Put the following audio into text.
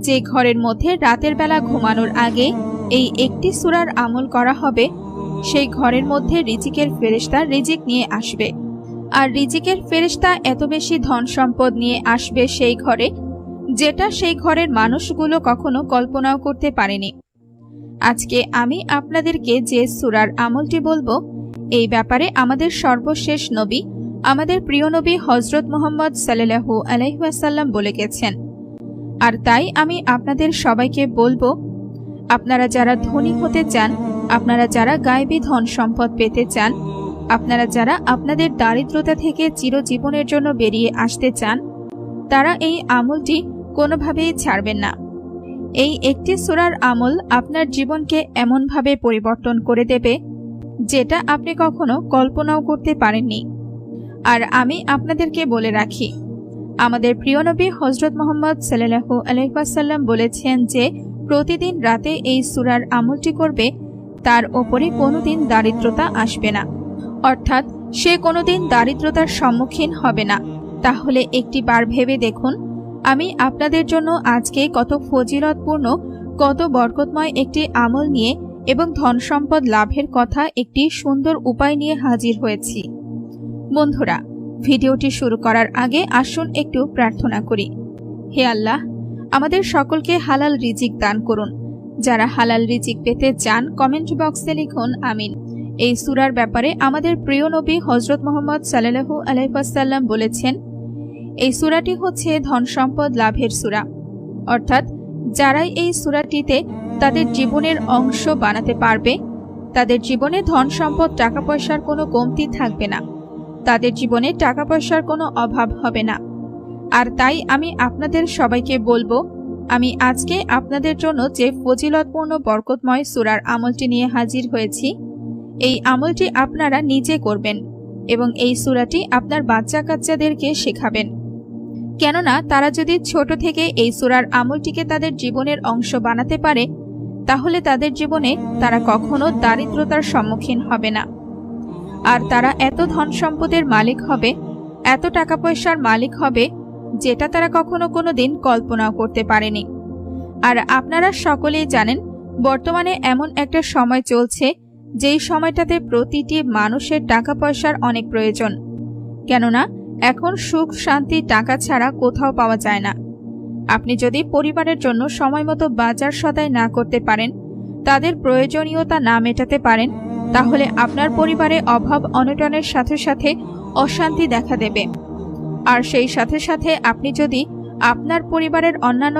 যে ঘরের মধ্যে রাতের বেলা ঘুমানোর আগে এই একটি সূরার আমল করা হবে, সেই ঘরের মধ্যে রিজিকের ফেরেশতা রিজিক নিয়ে আসবে। আর রিজিকের ফেরেশতা এত বেশি ধন সম্পদ নিয়ে আসবে সেই ঘরে, যেটা সেই ঘরের মানুষগুলো কখনো কল্পনাও করতে পারেনি। আজকে আমি আপনাদেরকে যে সূরার আমলটি বলবো, এই ব্যাপারে আমাদের সর্বশেষ নবী, আমাদের প্রিয় নবী হযরত মুহাম্মদ সাল্লাল্লাহু আলাইহি ওয়াসাল্লাম বলে গেছেন। আর তাই আমি আপনাদের সবাইকে বলবো, আপনারা যারা ধনী হতে চান, আপনারা যারা গায়েবী ধন সম্পদ পেতে চান, আপনারা যারা আপনাদের দারিদ্রতা থেকে চিরজীবনের জন্য বেরিয়ে আসতে চান, তারা এই আমলটি কোনোভাবেই ছাড়বেন না। এই একটি সূরার আমল আপনার জীবনকে এমনভাবে পরিবর্তন করে দেবে, যেটা আপনি কখনো কল্পনাও করতে পারেননি। আর আমি আপনাদেরকে বলে রাখি, আমাদের প্রিয় নবী হযরত মুহাম্মদ সাল্লাল্লাহু আলাইহি ওয়াসাল্লাম বলেছেন যে প্রতিদিন রাতে এই সূরার আমলটি করবে, তার ওপরে কোনোদিন দারিদ্রতা আসবে না, অর্থাৎ সে কোনোদিন দারিদ্রতার সম্মুখীন হবে না। তাহলে একটি বার ভেবে দেখুন, আমি আপনাদের জন্য আজকে কত ফজিলতপূর্ণ, কত বরকতময় একটি আমল নিয়ে এবং ধন সম্পদ লাভের কথা একটি সুন্দর উপায় নিয়ে হাজির হয়েছি। বন্ধুরা, ভিডিওটি শুরু করার আগে আসুন একটু প্রার্থনা করি। হে আল্লাহ, আমাদের সকলকে হালাল রিজিক দান করুন। যারা হালাল রিজিক পেতে চান, কমেন্ট বক্সে লিখুন আমিন। এই সূরার ব্যাপারে আমাদের প্রিয় নবী হযরত মুহাম্মদ সাল্লাল্লাহু আলাইহি ওয়াসাল্লাম বলেছেন, এই সূরাটি হচ্ছে ধন সম্পদ লাভের সূরা, অর্থাৎ যারাই এই সূরাটিতে তাদের জীবনের অংশ বানাতে পারবে, তাদের জীবনে ধন সম্পদ টাকা পয়সার কোনো কমতি থাকবে না, তাদের জীবনে টাকা পয়সার কোনো অভাব হবে না। আর তাই আমি আপনাদের সবাইকে বলবো, আমি আজকে আপনাদের জন্য যে ফজিলতপূর্ণ বরকতময় সূরার আমলটি নিয়ে হাজির হয়েছি, এই আমলটি আপনারা নিজে করবেন এবং এই সূরাটি আপনার বাচ্চা কাচ্চাদেরকে শেখাবেন। কেননা তারা যদি ছোট থেকে এই সূরার আমলটিকে তাদের জীবনের অংশ বানাতে পারে, তাহলে তাদের জীবনে তারা কখনো দারিদ্রতার সম্মুখীন হবে না। আর তারা এত ধন সম্পদের মালিক হবে, এত টাকা পয়সার মালিক হবে, যেটা তারা কখনো কোনোদিন কল্পনাও করতে পারেনি। আর আপনারা সকলেই জানেন, বর্তমানে এমন একটা সময় চলছে, যেই সময়টাতে প্রতিটি মানুষের টাকা পয়সার অনেক প্রয়োজন। কেননা এখন সুখ শান্তি টাকা ছাড়া কোথাও পাওয়া যায় না। আপনি যদি পরিবারের জন্য সময়মতো বাজার সদাই না করতে পারেন, তাদের প্রয়োজনীয়তা না মেটাতে পারেন, তাহলে আপনার পরিবারে অভাব অনটনের সাথে সাথে অশান্তি দেখা দেবে। আর সেই সাথে সাথে আপনি যদি আপনার পরিবারের অন্যান্য